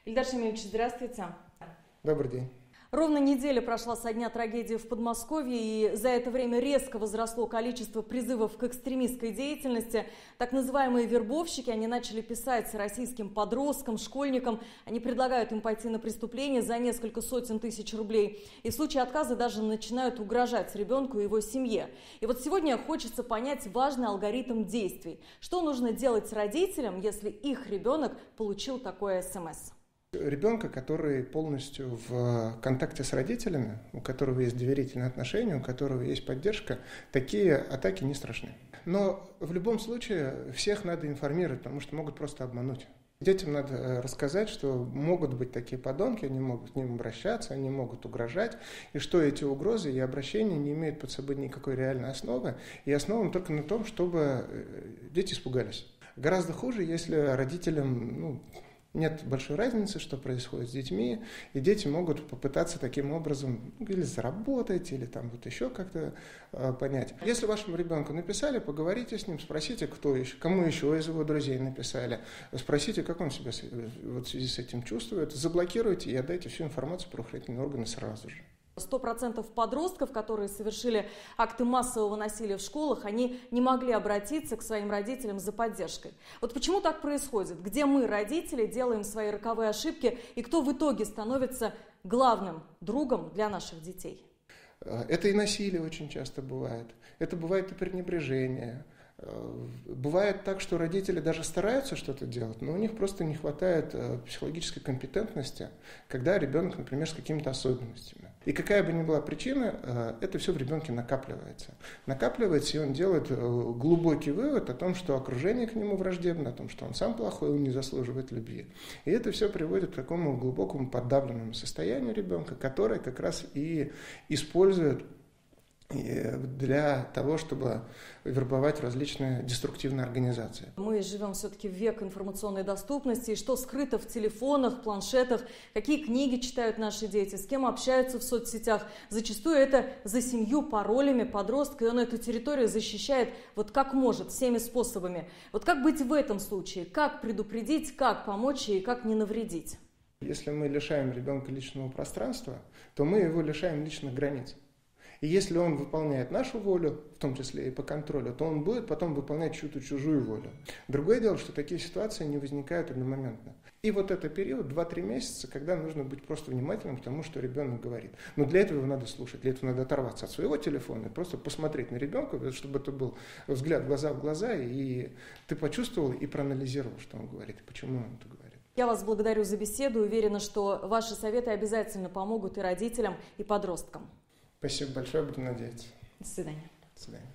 Ильдар Шамильевич, здравствуйте. Добрый день. Ровно неделя прошла со дня трагедии в Подмосковье, и за это время резко возросло количество призывов к экстремистской деятельности. Так называемые вербовщики, они начали писать российским подросткам, школьникам. Они предлагают им пойти на преступление за несколько сотен тысяч рублей. И в случае отказа даже начинают угрожать ребенку и его семье. И вот сегодня хочется понять важный алгоритм действий. Что нужно делать родителям, если их ребенок получил такое СМС? Ребенка, который полностью в контакте с родителями, у которого есть доверительные отношения, у которого есть поддержка, такие атаки не страшны. Но в любом случае всех надо информировать, потому что могут просто обмануть. Детям надо рассказать, что могут быть такие подонки, они могут к ним обращаться, они могут угрожать, и что эти угрозы и обращения не имеют под собой никакой реальной основы, и основаны только на том, чтобы дети испугались. Гораздо хуже, если родителям нет большой разницы, что происходит с детьми, и дети могут попытаться таким образом или заработать, или там вот еще как-то понять. Если вашему ребенку написали, поговорите с ним, спросите, кто еще, кому еще из его друзей написали, спросите, как он себя вот в связи с этим чувствует, заблокируйте и отдайте всю информацию в правоохранительные органы сразу же. 100% подростков, которые совершили акты массового насилия в школах, они не могли обратиться к своим родителям за поддержкой. Вот почему так происходит? Где мы, родители, делаем свои роковые ошибки, и кто в итоге становится главным другом для наших детей? Это и насилие очень часто бывает. Это бывает и пренебрежение. Бывает так, что родители даже стараются что-то делать, но у них просто не хватает психологической компетентности, когда ребенок, например, с какими-то особенностями. И какая бы ни была причина, это все в ребенке накапливается. Накапливается, и он делает глубокий вывод о том, что окружение к нему враждебно, о том, что он сам плохой, он не заслуживает любви. И это все приводит к такому глубокому подавленному состоянию ребенка, которое как раз и использует для того, чтобы вербовать различные деструктивные организации. Мы живем все-таки в век информационной доступности, и что скрыто в телефонах, планшетах, какие книги читают наши дети, с кем общаются в соцсетях. Зачастую это за 7 паролями подростка, и он эту территорию защищает вот как может, всеми способами. Вот как быть в этом случае? Как предупредить, как помочь и как не навредить? Если мы лишаем ребенка личного пространства, то мы его лишаем личных границ. И если он выполняет нашу волю, в том числе и по контролю, то он будет потом выполнять чью-то чужую волю. Другое дело, что такие ситуации не возникают одномоментно. И вот это период, 2-3 месяца, когда нужно быть просто внимательным к тому, что ребенок говорит. Но для этого его надо слушать, для этого надо оторваться от своего телефона и просто посмотреть на ребенка, чтобы это был взгляд глаза в глаза, и ты почувствовал и проанализировал, что он говорит, и почему он это говорит. Я вас благодарю за беседу, уверена, что ваши советы обязательно помогут и родителям, и подросткам. Спасибо большое, буду надеяться. До свидания. До свидания.